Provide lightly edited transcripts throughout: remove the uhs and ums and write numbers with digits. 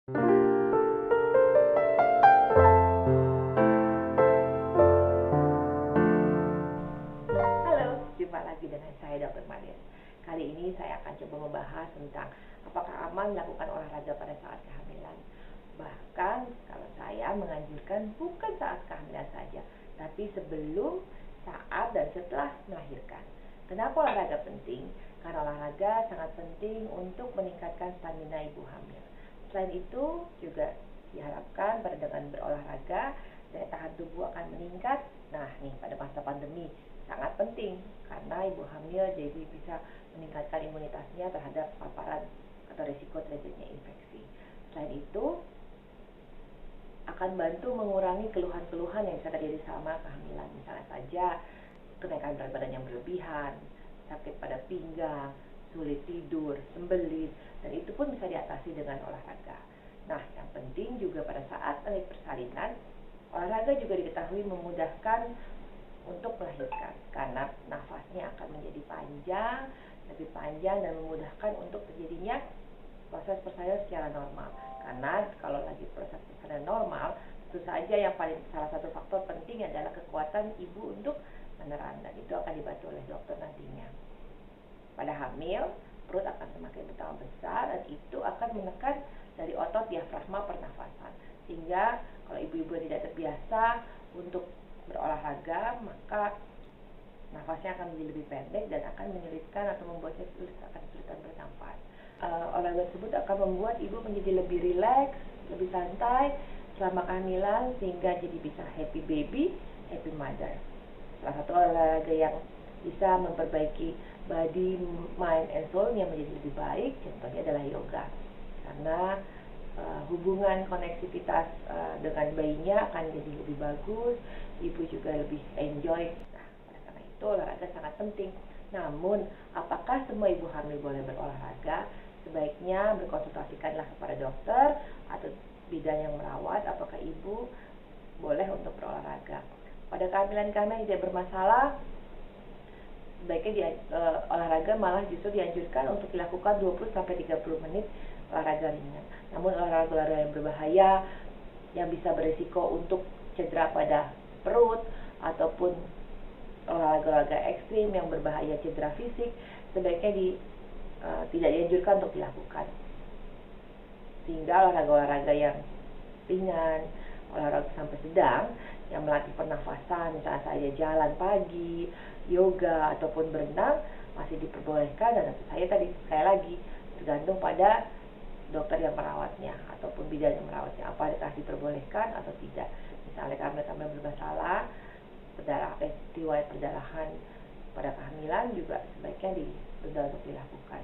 Halo, jumpa lagi dengan saya Dr. Marius. Kali ini saya akan coba membahas tentang apakah aman melakukan olahraga pada saat kehamilan. Bahkan kalau saya menganjurkan bukan saat kehamilan saja, tapi sebelum, saat, dan setelah melahirkan. Kenapa olahraga penting? Karena olahraga sangat penting untuk meningkatkan stamina ibu hamil. Selain itu juga diharapkan pada dengan berolahraga daya tahan tubuh akan meningkat. Nah nih, pada masa pandemi sangat penting karena ibu hamil jadi bisa meningkatkan imunitasnya terhadap paparan atau risiko terjadinya infeksi. Selain itu akan bantu mengurangi keluhan-keluhan yang bisa terjadi selama kehamilan, misalnya saja kenaikan berat badan yang berlebihan, sakit pada pinggang, sulit tidur, sembelit, dan itu pun bisa diatasi dengan olahraga. Nah, yang penting juga pada saat persalinan, olahraga juga diketahui memudahkan untuk melahirkan karena nafasnya akan menjadi panjang, lebih panjang, dan memudahkan untuk terjadinya proses persalinan secara normal. Karena kalau lagi proses persalinan normal, tentu saja yang paling salah satu faktor penting adalah kekuatan ibu untuk meneran, dan itu akan dibantu oleh dokter nantinya. Pada hamil, perut akan semakin bertambah besar dan itu akan menekan dari otot diafragma pernafasan, sehingga kalau ibu-ibu tidak terbiasa untuk berolahraga, maka nafasnya akan menjadi lebih pendek dan akan menyulitkan atau membuatnya akan kesulitan bernafas. Olahraga tersebut akan membuat ibu menjadi lebih rileks, lebih santai selama kehamilan, sehingga jadi bisa happy baby, happy mother. Salah satu olahraga yang bisa memperbaiki body, mind, and soul-nya menjadi lebih baik contohnya adalah yoga, karena hubungan konektivitas dengan bayinya akan jadi lebih bagus, ibu juga lebih enjoy. Nah, oleh karena itu olahraga sangat penting. Namun, apakah semua ibu hamil boleh berolahraga? Sebaiknya berkonsultasikanlah kepada dokter atau bidan yang merawat apakah ibu boleh untuk berolahraga. Pada kehamilan-kehamilan tidak bermasalah, sebaiknya olahraga malah justru dianjurkan untuk dilakukan 20-30 menit olahraga ringan. Namun olahraga yang berbahaya yang bisa berisiko untuk cedera pada perut ataupun olahraga ekstrim yang berbahaya cedera fisik sebaiknya tidak dianjurkan untuk dilakukan. Sehingga olahraga yang ringan, olahraga sampai sedang yang melatih pernafasan, misalnya saja jalan pagi, yoga ataupun berenang masih diperbolehkan, dan saya tadi sekali lagi tergantung pada dokter yang merawatnya ataupun bidan yang merawatnya apakah diperbolehkan atau tidak. Misalnya kehamilan bermasalah, riwayat perdarahan pada kehamilan juga sebaiknya ditunda untuk dilakukan.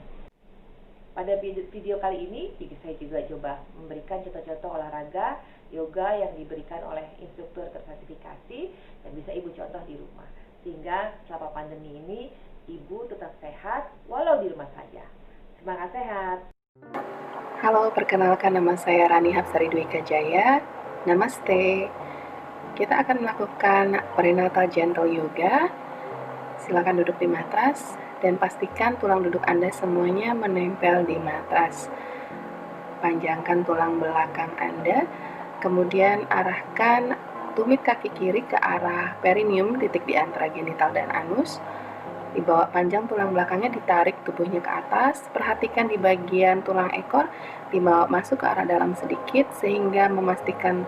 Pada video kali ini saya juga coba memberikan contoh-contoh olahraga yoga yang diberikan oleh instruktur tersertifikasi dan bisa ibu contoh di rumah, sehingga selama pandemi ini ibu tetap sehat walau di rumah saja. Semangat sehat. Halo, perkenalkan nama saya Rani Hapsari Dwi Kajaya. Namaste. Kita akan melakukan perinatal gentle yoga. Silakan duduk di matras dan pastikan tulang duduk Anda semuanya menempel di matras. Panjangkan tulang belakang Anda, kemudian arahkan tumit kaki kiri ke arah perineum, titik di antara genital dan anus. Dibawa panjang tulang belakangnya, ditarik tubuhnya ke atas. Perhatikan di bagian tulang ekor, dibawa masuk ke arah dalam sedikit sehingga memastikan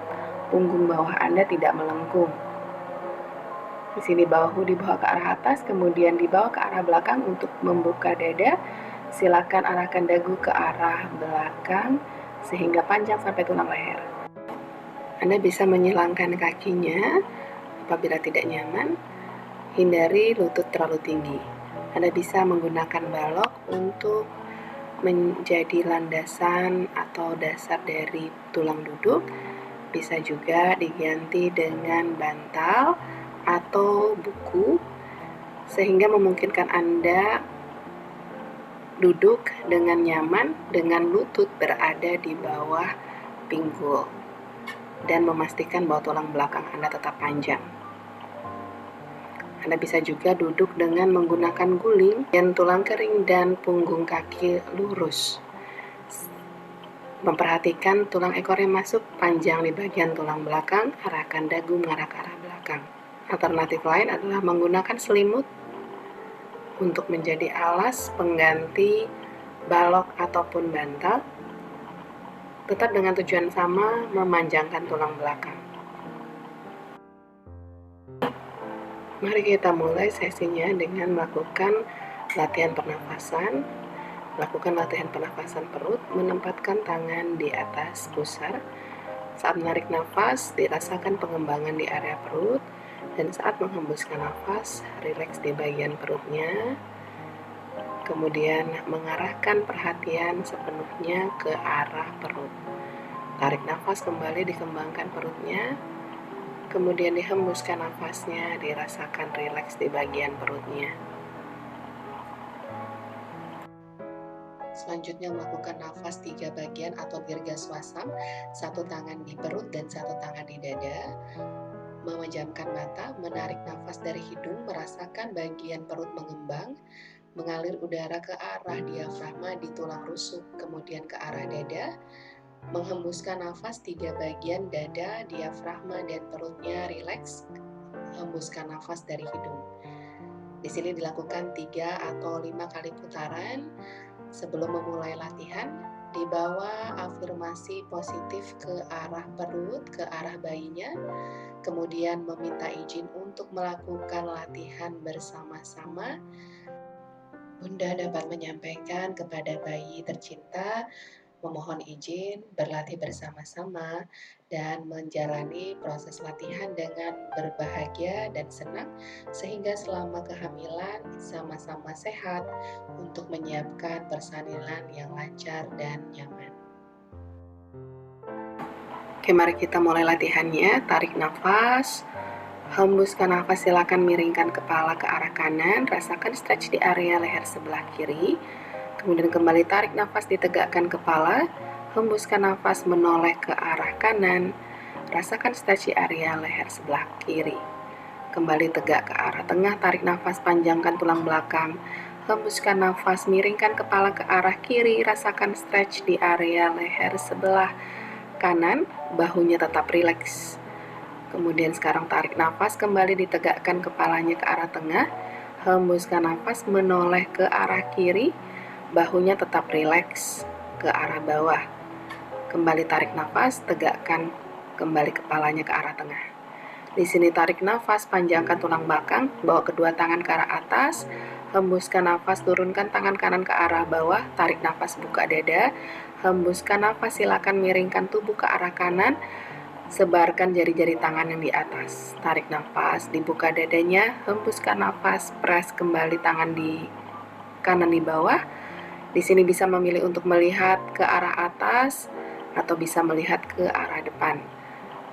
punggung bawah Anda tidak melengkung. Di sini bahu dibawa ke arah atas, kemudian dibawa ke arah belakang untuk membuka dada. Silakan arahkan dagu ke arah belakang sehingga panjang sampai tulang leher. Anda bisa menyilangkan kakinya apabila tidak nyaman. Hindari lutut terlalu tinggi. Anda bisa menggunakan balok untuk menjadi landasan atau dasar dari tulang duduk. Bisa juga diganti dengan bantal atau buku sehingga memungkinkan Anda duduk dengan nyaman dengan lutut berada di bawah pinggul dan memastikan bahwa tulang belakang Anda tetap panjang. Anda bisa juga duduk dengan menggunakan guling dan tulang kering dan punggung kaki lurus. Memperhatikan tulang ekor yang masuk panjang di bagian tulang belakang, arahkan dagu mengarah ke arah belakang. Alternatif lain adalah menggunakan selimut untuk menjadi alas pengganti balok ataupun bantal, tetap dengan tujuan sama, memanjangkan tulang belakang. Mari kita mulai sesinya dengan melakukan latihan pernafasan. Lakukan latihan pernafasan perut, menempatkan tangan di atas pusar. Saat menarik nafas, dirasakan pengembangan di area perut, dan saat menghembuskan nafas, rileks di bagian perutnya. Kemudian mengarahkan perhatian sepenuhnya ke arah perut. Tarik nafas kembali, dikembangkan perutnya. Kemudian dihembuskan nafasnya, dirasakan rileks di bagian perutnya. Selanjutnya melakukan nafas 3 bagian atau dirgaswasam, 1 tangan di perut dan 1 tangan di dada. Memejamkan mata, menarik nafas dari hidung, merasakan bagian perut mengembang, mengalir udara ke arah diafragma di tulang rusuk, kemudian ke arah dada. Menghembuskan nafas 3 bagian dada, diafragma, dan perutnya rileks. Hembuskan nafas dari hidung. Di sini dilakukan 3 atau 5 kali putaran. Sebelum memulai latihan, dibawa afirmasi positif ke arah perut, ke arah bayinya, kemudian meminta izin untuk melakukan latihan bersama-sama. Bunda dapat menyampaikan kepada bayi tercinta, memohon izin berlatih bersama-sama dan menjalani proses latihan dengan berbahagia dan senang sehingga selama kehamilan sama-sama sehat untuk menyiapkan persalinan yang lancar dan nyaman. Oke, mari kita mulai latihannya. Tarik nafas, hembuskan nafas, silakan miringkan kepala ke arah kanan, rasakan stretch di area leher sebelah kiri. Kemudian kembali tarik nafas, ditegakkan kepala, hembuskan nafas menoleh ke arah kanan, rasakan stretch di area leher sebelah kiri. Kembali tegak ke arah tengah, tarik nafas, panjangkan tulang belakang, hembuskan nafas, miringkan kepala ke arah kiri, rasakan stretch di area leher sebelah kanan, bahunya tetap rileks. Kemudian sekarang tarik nafas, kembali ditegakkan kepalanya ke arah tengah, hembuskan nafas menoleh ke arah kiri, bahunya tetap rileks ke arah bawah. Kembali tarik nafas, tegakkan kembali kepalanya ke arah tengah. Di sini tarik nafas, panjangkan tulang belakang, bawa kedua tangan ke arah atas, hembuskan nafas, turunkan tangan kanan ke arah bawah, tarik nafas, buka dada, hembuskan nafas, silakan miringkan tubuh ke arah kanan, sebarkan jari-jari tangan yang di atas. Tarik nafas, dibuka dadanya, hembuskan nafas, press kembali tangan di kanan di bawah. Di sini bisa memilih untuk melihat ke arah atas atau bisa melihat ke arah depan.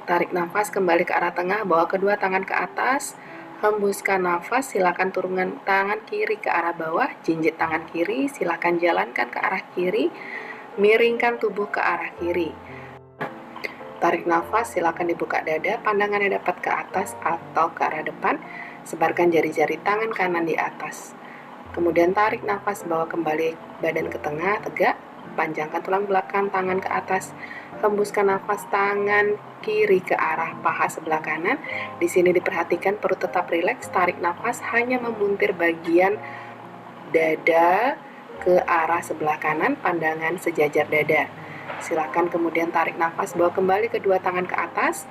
Tarik nafas kembali ke arah tengah, bawa kedua tangan ke atas, hembuskan nafas, silakan turunkan tangan kiri ke arah bawah, jinjit tangan kiri, silakan jalankan ke arah kiri, miringkan tubuh ke arah kiri. Tarik nafas, silakan dibuka dada, pandangannya dapat ke atas atau ke arah depan, sebarkan jari-jari tangan kanan di atas. Kemudian tarik nafas, bawa kembali badan ke tengah, tegak, panjangkan tulang belakang, tangan ke atas, hembuskan nafas, tangan kiri ke arah paha sebelah kanan. Di sini diperhatikan perut tetap rileks, tarik nafas hanya memuntir bagian dada ke arah sebelah kanan, pandangan sejajar dada. Silakan kemudian tarik nafas, bawa kembali kedua tangan ke atas,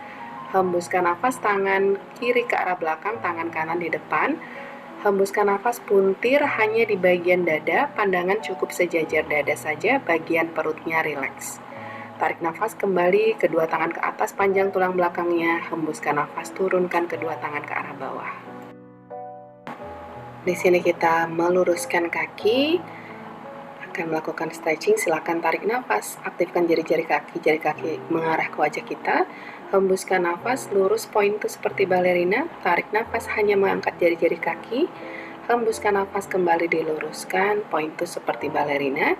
hembuskan nafas, tangan kiri ke arah belakang, tangan kanan di depan. Hembuskan nafas, puntir hanya di bagian dada, pandangan cukup sejajar dada saja, bagian perutnya rileks. Tarik nafas kembali, kedua tangan ke atas, panjang tulang belakangnya, hembuskan nafas, turunkan kedua tangan ke arah bawah. Di sini kita meluruskan kaki, akan melakukan stretching, silakan tarik nafas, aktifkan jari kaki mengarah ke wajah kita. Hembuskan nafas, lurus pointus seperti balerina, tarik nafas hanya mengangkat jari-jari kaki, hembuskan nafas kembali diluruskan, pointus seperti balerina,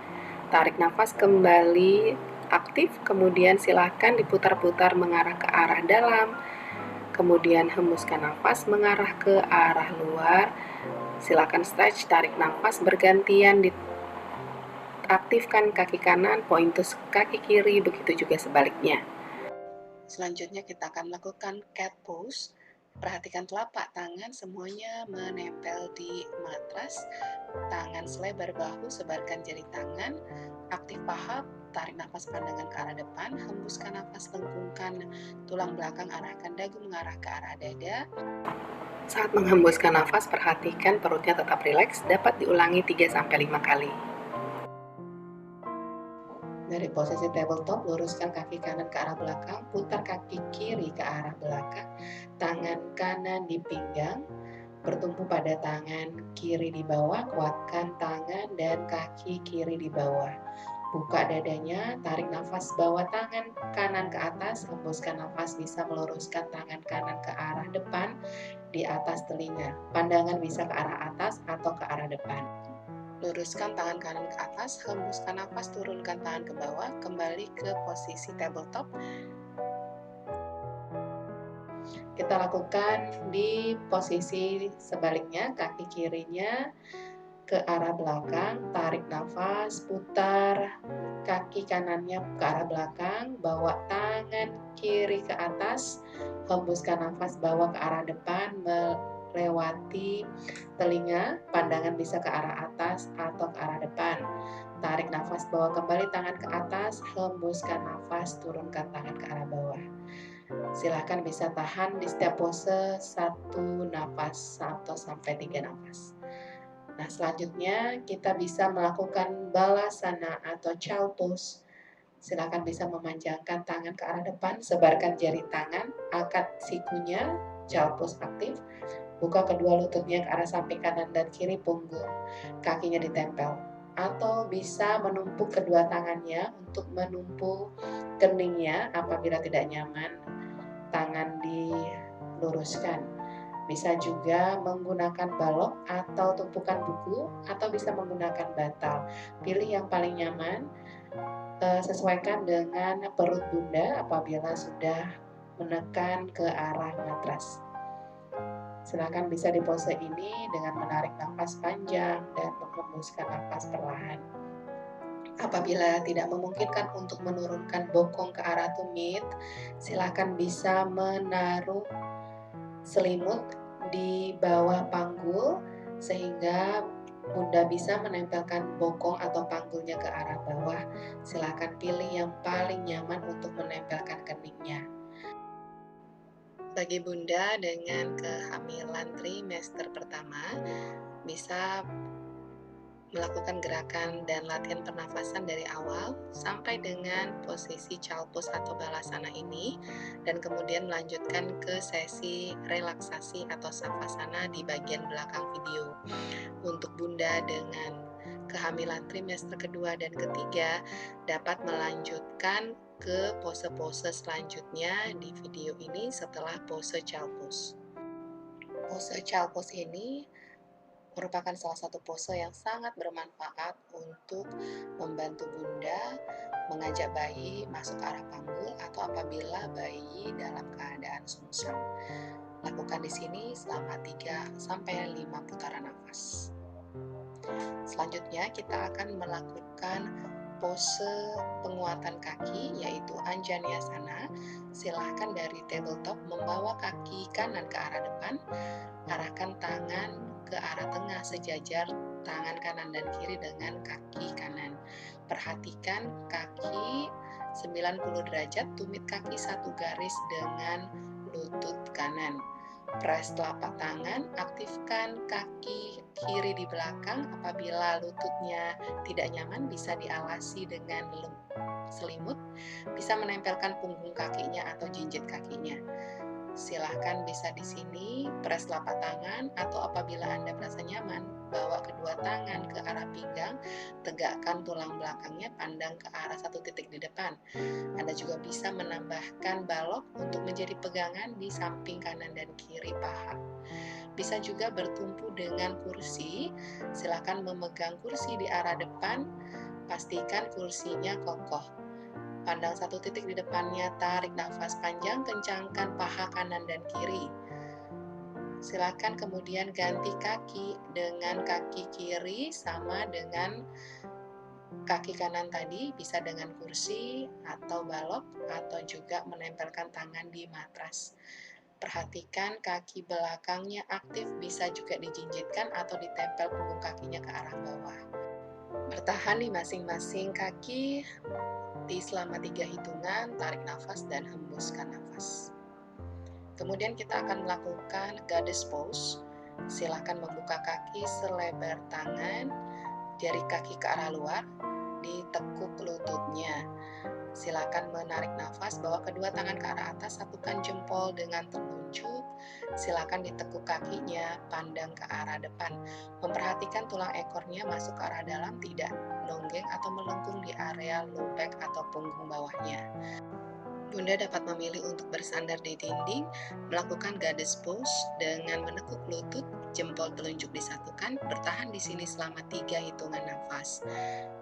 tarik nafas kembali aktif, kemudian silahkan diputar-putar mengarah ke arah dalam, kemudian hembuskan nafas mengarah ke arah luar, silakan stretch, tarik nafas bergantian di aktifkan kaki kanan, pointus kaki kiri, begitu juga sebaliknya. Selanjutnya kita akan melakukan cat pose. Perhatikan telapak tangan semuanya menempel di matras. Tangan selebar bahu, sebarkan jari tangan. Aktif paha, tarik nafas pandangan ke arah depan. Hembuskan nafas, lengkungkan tulang belakang, arahkan dagu mengarah ke arah dada. Saat menghembuskan nafas, perhatikan perutnya tetap rileks. Dapat diulangi 3-5 kali. Dari posisi tabletop, luruskan kaki kanan ke arah belakang, putar kaki kiri ke arah belakang, tangan kanan di pinggang, bertumpu pada tangan kiri di bawah, kuatkan tangan dan kaki kiri di bawah. Buka dadanya, tarik nafas, bawa tangan kanan ke atas, hembuskan nafas, bisa meluruskan tangan kanan ke arah depan di atas telinga. Pandangan bisa ke arah atas atau ke arah depan. Luruskan tangan kanan ke atas, hembuskan nafas, turunkan tangan ke bawah, kembali ke posisi tabletop. Kita lakukan di posisi sebaliknya, kaki kirinya ke arah belakang, tarik nafas, putar kaki kanannya ke arah belakang, bawa tangan kiri ke atas, hembuskan nafas, bawa ke arah depan, melewati telinga, pandangan bisa ke arah atas atau ke arah depan. Tarik nafas, bawa kembali tangan ke atas, hembuskan nafas, turunkan tangan ke arah bawah. Silahkan bisa tahan di setiap pose 1 nafas atau sampai 3 nafas. Nah, selanjutnya kita bisa melakukan balasana atau child pose. Silakan bisa memanjangkan tangan ke arah depan, sebarkan jari tangan, angkat sikunya, child pose aktif. Buka kedua lututnya ke arah samping kanan dan kiri punggung, kakinya ditempel. Atau bisa menumpuk kedua tangannya untuk menumpu keningnya. Apabila tidak nyaman, tangan diluruskan. Bisa juga menggunakan balok atau tumpukan buku, atau bisa menggunakan bantal. Pilih yang paling nyaman, sesuaikan dengan perut Bunda apabila sudah menekan ke arah matras. Silakan bisa di pose ini dengan menarik nafas panjang dan menghembuskan nafas perlahan. Apabila tidak memungkinkan untuk menurunkan bokong ke arah tumit, silakan bisa menaruh selimut di bawah panggul sehingga Bunda bisa menempelkan bokong atau panggulnya ke arah bawah. Silakan pilih yang paling nyaman untuk menempelkan keningnya. Bagi Bunda dengan kehamilan trimester pertama, bisa melakukan gerakan dan latihan pernafasan dari awal sampai dengan posisi child pose atau balasana ini, dan kemudian melanjutkan ke sesi relaksasi atau savasana di bagian belakang video. Untuk Bunda dengan kehamilan trimester kedua dan ketiga dapat melanjutkan ke pose-pose selanjutnya di video ini setelah pose child pose. Pose child pose ini merupakan salah satu pose yang sangat bermanfaat untuk membantu Bunda mengajak bayi masuk ke arah panggul atau apabila bayi dalam keadaan sungsang. Lakukan di sini selama 3-5 putaran nafas. Selanjutnya kita akan melakukan pose penguatan kaki yaitu Anjaneyasana. Silahkan dari tabletop membawa kaki kanan ke arah depan, arahkan tangan ke arah tengah sejajar tangan kanan dan kiri dengan kaki kanan. Perhatikan kaki 90 derajat, tumit kaki satu garis dengan lutut kanan. Press telapak tangan, aktifkan kaki kiri di belakang. Apabila lututnya tidak nyaman, bisa dialasi dengan selimut, bisa menempelkan punggung kakinya atau jinjit kakinya. Silahkan bisa di sini press telapak tangan, atau apabila Anda merasa nyaman, bawa kedua tangan ke arah pinggang, tegakkan tulang belakangnya, pandang ke arah satu titik di depan. Anda juga bisa menambahkan balok untuk menjadi pegangan di samping kanan dan kiri paha. Bisa juga bertumpu dengan kursi, silahkan memegang kursi di arah depan, pastikan kursinya kokoh. Pandang satu titik di depannya, tarik nafas panjang, kencangkan paha kanan dan kiri. Silakan kemudian ganti kaki dengan kaki kiri sama dengan Kaki kanan tadi bisa dengan kursi atau balok atau juga menempelkan tangan di matras. Perhatikan kaki belakangnya aktif, bisa juga dijinjitkan atau ditempel punggung kakinya ke arah bawah. Bertahan di masing-masing kaki selama 3 hitungan, tarik nafas dan hembuskan nafas. Kemudian kita akan melakukan goddess pose. Silakan membuka kaki selebar tangan, jari kaki ke arah luar, ditekuk lututnya. Silakan menarik nafas, bawa kedua tangan ke arah atas, satukan jempol dengan telunjuk. Silakan ditekuk kakinya, pandang ke arah depan. Memperhatikan tulang ekornya masuk ke arah dalam, tidak nonggeng atau melengkung di area low back atau punggung bawahnya. Bunda dapat memilih untuk bersandar di dinding, melakukan goddess pose dengan menekuk lutut, jempol telunjuk disatukan, bertahan di sini selama 3 hitungan nafas.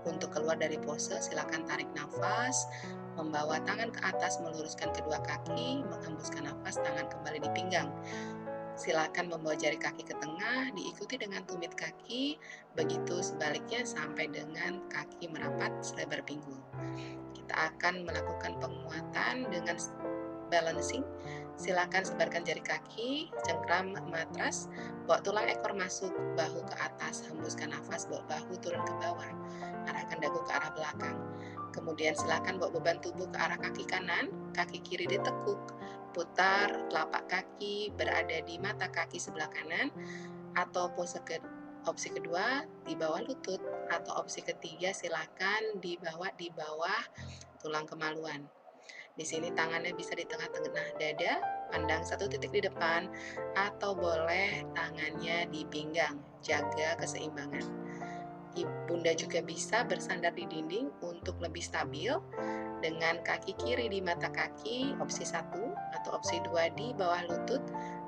Untuk keluar dari pose, silakan tarik nafas, membawa tangan ke atas, meluruskan kedua kaki, menghembuskan nafas, tangan kembali di pinggang. Silakan membawa jari kaki ke tengah, diikuti dengan tumit kaki, begitu sebaliknya sampai dengan kaki merapat selebar pinggul. Kita akan melakukan penguatan dengan balancing. Silakan sebarkan jari kaki, cengkram matras, bawa tulang ekor masuk, bahu ke atas, hembuskan nafas, bawa bahu turun ke bawah, arahkan dagu ke arah belakang. Kemudian silakan bawa beban tubuh ke arah kaki kanan, kaki kiri ditekuk, putar telapak kaki berada di mata kaki sebelah kanan, atau opsi kedua di bawah lutut, atau opsi ketiga silakan dibawa di bawah tulang kemaluan. Di sini tangannya bisa di tengah-tengah dada, pandang satu titik di depan, atau boleh tangannya di pinggang, jaga keseimbangan. Bunda juga bisa bersandar di dinding untuk lebih stabil dengan kaki kiri di mata kaki, opsi 1, atau opsi 2 di bawah lutut,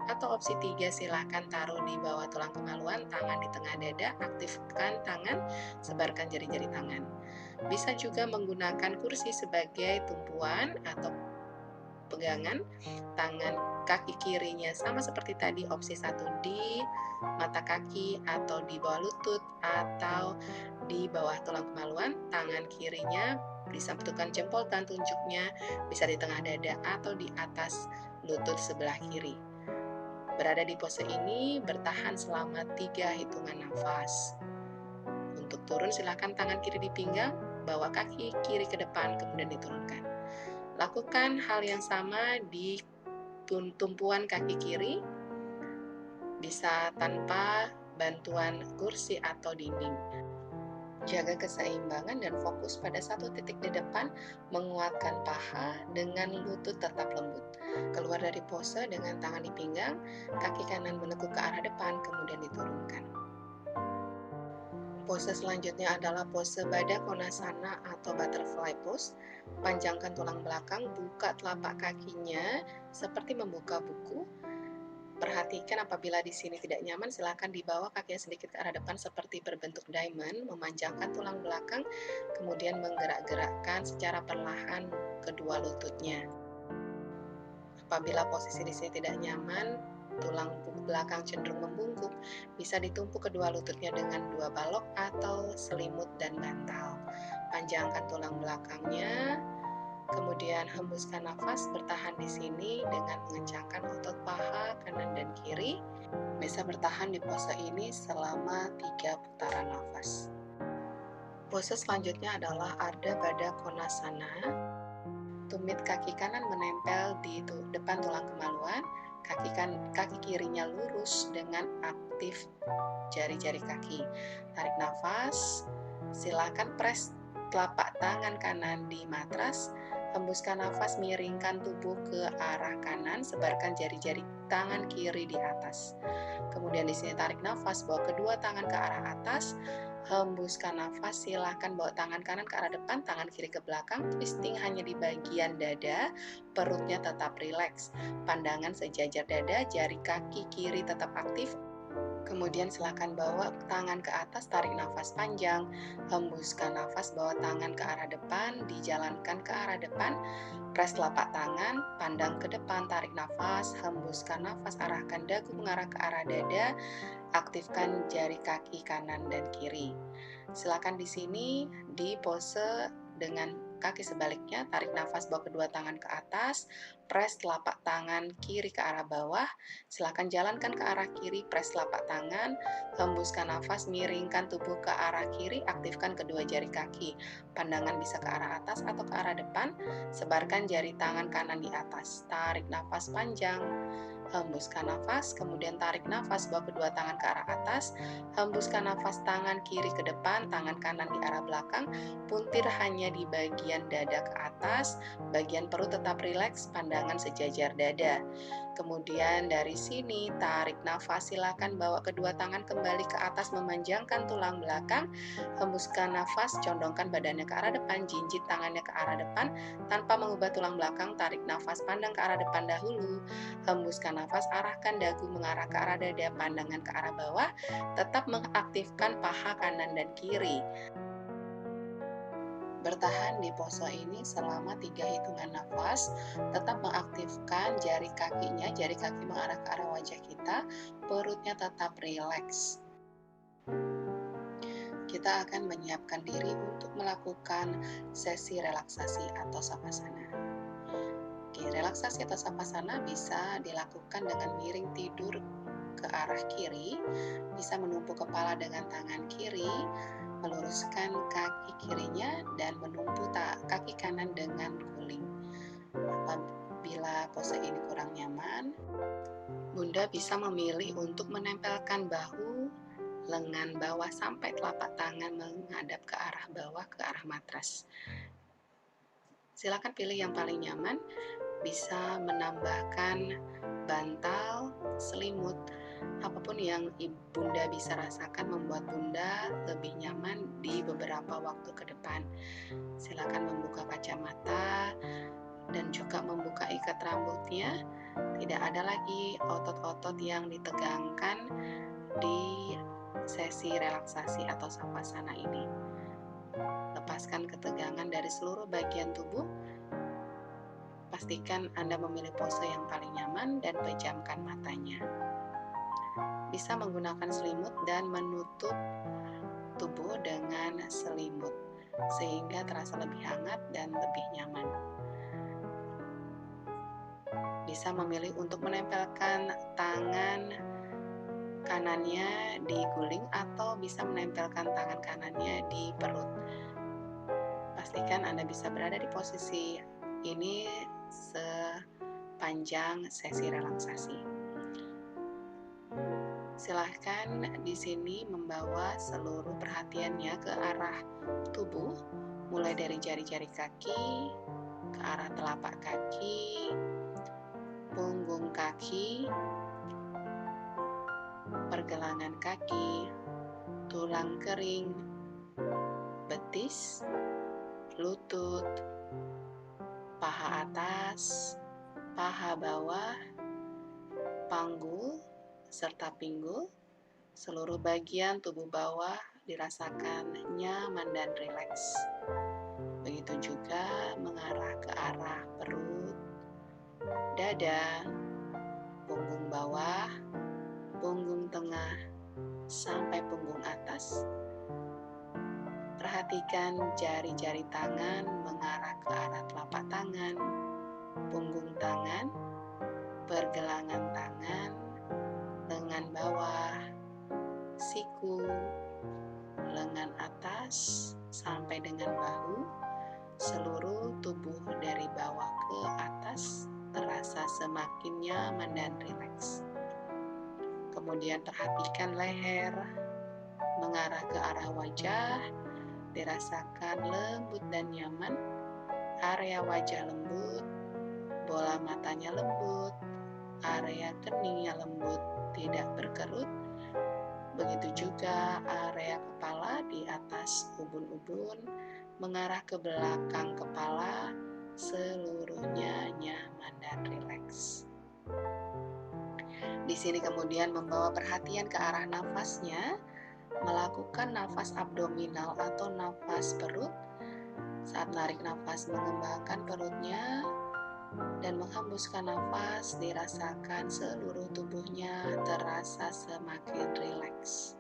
atau opsi 3 silahkan taruh di bawah tulang kemaluan, tangan di tengah dada, aktifkan tangan, sebarkan jari-jari tangan. Bisa juga menggunakan kursi sebagai tumpuan atau pegangan, tangan kaki kirinya sama seperti tadi, opsi 1 di mata kaki atau di bawah lutut atau di bawah tulang kemaluan, tangan kirinya disatukan jempol dan tunjuknya bisa di tengah dada atau di atas lutut sebelah kiri. Berada di pose ini bertahan selama 3 hitungan nafas. Untuk turun silakan tangan kiri di pinggang, bawa kaki kiri ke depan kemudian diturunkan. Lakukan hal yang sama di tumpuan kaki kiri, bisa tanpa bantuan kursi atau dinding. Jaga keseimbangan dan fokus pada satu titik di depan, menguatkan paha dengan lutut tetap lembut. Keluar dari pose dengan tangan di pinggang, kaki kanan menekuk ke arah depan, kemudian diturunkan. Pose selanjutnya adalah pose Baddha Konasana atau butterfly pose. Panjangkan tulang belakang, buka telapak kakinya seperti membuka buku. Perhatikan apabila di sini tidak nyaman, silakan dibawa kakinya sedikit ke arah depan seperti berbentuk diamond, memanjangkan tulang belakang, kemudian menggerak-gerakkan secara perlahan kedua lututnya. Apabila posisi di sini tidak nyaman, tulang belakang cenderung membungkuk, bisa ditumpuk kedua lututnya dengan 2 balok atau selimut dan bantal. Panjangkan tulang belakangnya, kemudian hembuskan nafas, bertahan di sini dengan mengencangkan otot paha kanan dan kiri. Bisa bertahan di pose ini selama 3 putaran nafas. Pose selanjutnya adalah Ardha Baddha Konasana. Tumit kaki kanan menempel di depan tulang kemaluan, kaki kirinya lurus dengan aktif jari-jari kaki. Tarik nafas, silakan press telapak tangan kanan di matras, hembuskan nafas, miringkan tubuh ke arah kanan, sebarkan jari-jari tangan kiri di atas. Kemudian di sini tarik nafas, bawa kedua tangan ke arah atas, hembuskan nafas, silahkan bawa tangan kanan ke arah depan, tangan kiri ke belakang, twisting hanya di bagian dada, perutnya tetap rileks, pandangan sejajar dada, jari kaki kiri tetap aktif. Kemudian silakan bawa tangan ke atas, tarik nafas panjang, hembuskan nafas, bawa tangan ke arah depan, dijalankan ke arah depan, press telapak tangan, pandang ke depan, tarik nafas, hembuskan nafas, arahkan dagu mengarah ke arah dada, aktifkan jari kaki kanan dan kiri. Silakan di sini di pose dengan kaki sebaliknya, tarik nafas bawa kedua tangan ke atas, press telapak tangan kiri ke arah bawah, silakan jalankan ke arah kiri, press telapak tangan, hembuskan nafas, miringkan tubuh ke arah kiri, aktifkan kedua jari kaki, pandangan bisa ke arah atas atau ke arah depan, sebarkan jari tangan kanan di atas, tarik nafas panjang, hembuskan nafas, kemudian tarik nafas bawa kedua tangan ke arah atas, hembuskan nafas tangan kiri ke depan, tangan kanan di arah belakang, puntir hanya di bagian dada ke atas, bagian perut tetap rileks, pandangan sejajar dada. Kemudian dari sini tarik nafas, silakan bawa kedua tangan kembali ke atas memanjangkan tulang belakang, hembuskan nafas, condongkan badannya ke arah depan, jinjit tangannya ke arah depan tanpa mengubah tulang belakang, tarik nafas pandang ke arah depan dahulu, hembuskan nafas, arahkan dagu mengarah ke arah dada, pandangan ke arah bawah, tetap mengaktifkan paha kanan dan kiri. Bertahan di pose ini selama 3 hitungan nafas, tetap mengaktifkan jari kakinya, jari kaki mengarah ke arah wajah kita, perutnya tetap rileks. Kita akan menyiapkan diri untuk melakukan sesi relaksasi atau savasana. Relaksasi atau savasana bisa dilakukan dengan miring tidur ke arah kiri, bisa menumpu kepala dengan tangan kiri, meluruskan kaki kirinya, dan menumpu kaki kanan dengan guling. Apabila pose ini kurang nyaman, Bunda bisa memilih untuk menempelkan bahu, lengan bawah sampai telapak tangan menghadap ke arah bawah, ke arah matras. Silakan pilih yang paling nyaman, bisa menambahkan bantal, selimut, apapun yang Bunda bisa rasakan membuat Bunda lebih nyaman di beberapa waktu ke depan. Silakan membuka kacamata dan juga membuka ikat rambutnya. Tidak ada lagi otot-otot yang ditegangkan di sesi relaksasi atau savasana ini. Lepaskan ketegangan dari seluruh bagian tubuh. Pastikan Anda memilih pose yang paling nyaman dan pejamkan matanya. Bisa menggunakan selimut dan menutup tubuh dengan selimut sehingga terasa lebih hangat dan lebih nyaman. Bisa memilih untuk menempelkan tangan kanannya di guling atau bisa menempelkan tangan kanannya di perut. Pastikan Anda bisa berada di posisi ini sepanjang sesi relaksasi. Silahkan di sini membawa seluruh perhatiannya ke arah tubuh, mulai dari jari-jari kaki, ke arah telapak kaki, punggung kaki, pergelangan kaki, tulang kering, betis, lutut, paha atas, paha bawah, panggul, serta pinggul. Seluruh bagian tubuh bawah dirasakan nyaman dan rileks. Begitu juga mengarah ke arah perut, dada, punggung bawah, punggung tengah, sampai punggung atas. Perhatikan jari-jari tangan mengarah ke arah telapak tangan, punggung tangan, pergelangan tangan, lengan bawah, siku, lengan atas, sampai dengan bahu. Seluruh tubuh dari bawah ke atas terasa semakin nyaman dan rileks. Kemudian perhatikan leher mengarah ke arah wajah, dirasakan lembut dan nyaman. Area wajah lembut, bola matanya lembut, area keningnya lembut, tidak berkerut. Begitu juga area kepala di atas ubun-ubun mengarah ke belakang kepala, seluruhnya nyaman dan rileks. Di sini kemudian membawa perhatian ke arah nafasnya, melakukan nafas abdominal atau nafas perut. Saat menarik nafas, mengembangkan perutnya dan menghembuskan nafas, dirasakan seluruh tubuhnya terasa semakin rileks.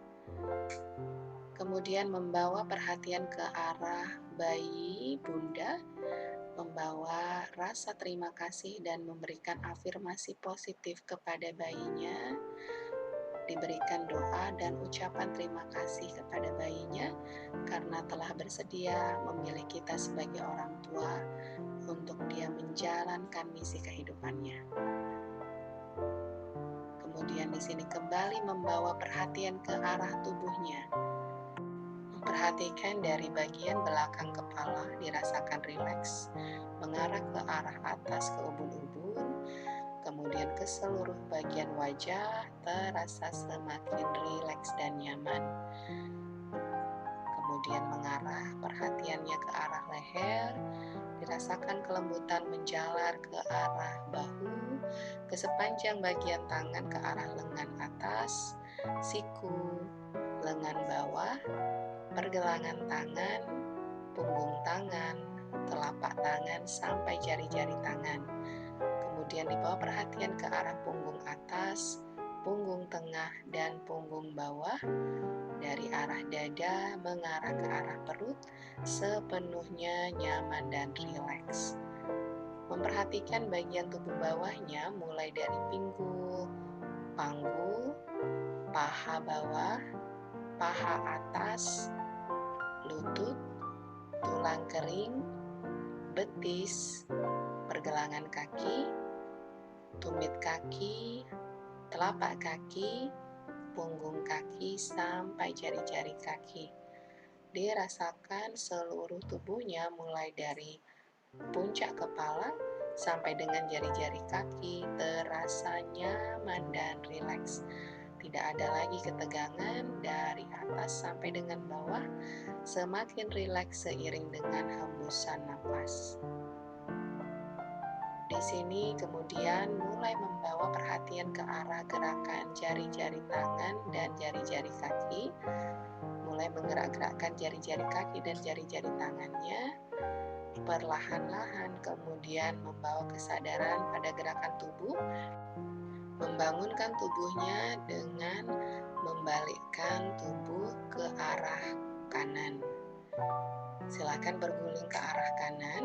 Kemudian membawa perhatian ke arah bayi bunda, membawa rasa terima kasih dan memberikan afirmasi positif kepada bayinya, diberikan doa dan ucapan terima kasih kepada bayinya karena telah bersedia memilih kita sebagai orang tua untuk dia menjalankan misi kehidupannya. Kemudian di sini kembali membawa perhatian ke arah tubuhnya. Memperhatikan dari bagian belakang kepala dirasakan rileks, mengarah ke arah atas ke ubun-ubun, kemudian ke seluruh bagian wajah terasa semakin rileks dan nyaman. Kemudian mengarah perhatiannya ke arah leher, dirasakan kelembutan menjalar ke arah bahu, ke sepanjang bagian tangan ke arah lengan atas, siku, lengan bawah, pergelangan tangan, punggung tangan, telapak tangan sampai jari-jari tangan. Kemudian dibawa perhatian ke arah punggung atas, punggung tengah, dan punggung bawah. Dari arah dada mengarah ke arah perut, sepenuhnya nyaman dan rileks. Memperhatikan bagian tubuh bawahnya mulai dari pinggul, panggul, paha bawah, paha atas, lutut, tulang kering, betis, pergelangan kaki, tumit kaki, telapak kaki, punggung kaki sampai jari-jari kaki. Dirasakan seluruh tubuhnya mulai dari puncak kepala sampai dengan jari-jari kaki terasa nyaman dan rileks. Tidak ada lagi ketegangan dari atas sampai dengan bawah, semakin rileks seiring dengan hembusan napas. Di sini kemudian mulai membawa perhatian ke arah gerakan jari-jari tangan dan jari-jari kaki, mulai menggerak-gerakkan jari-jari kaki dan jari-jari tangannya, perlahan-lahan kemudian membawa kesadaran pada gerakan tubuh, membangunkan tubuhnya dengan membalikkan tubuh ke arah kanan. Silakan berguling ke arah kanan,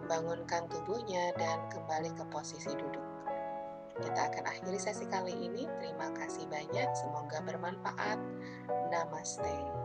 bangunkan tubuhnya dan kembali ke posisi duduk. Kita akan akhiri sesi kali ini. Terima kasih banyak, semoga bermanfaat. Namaste.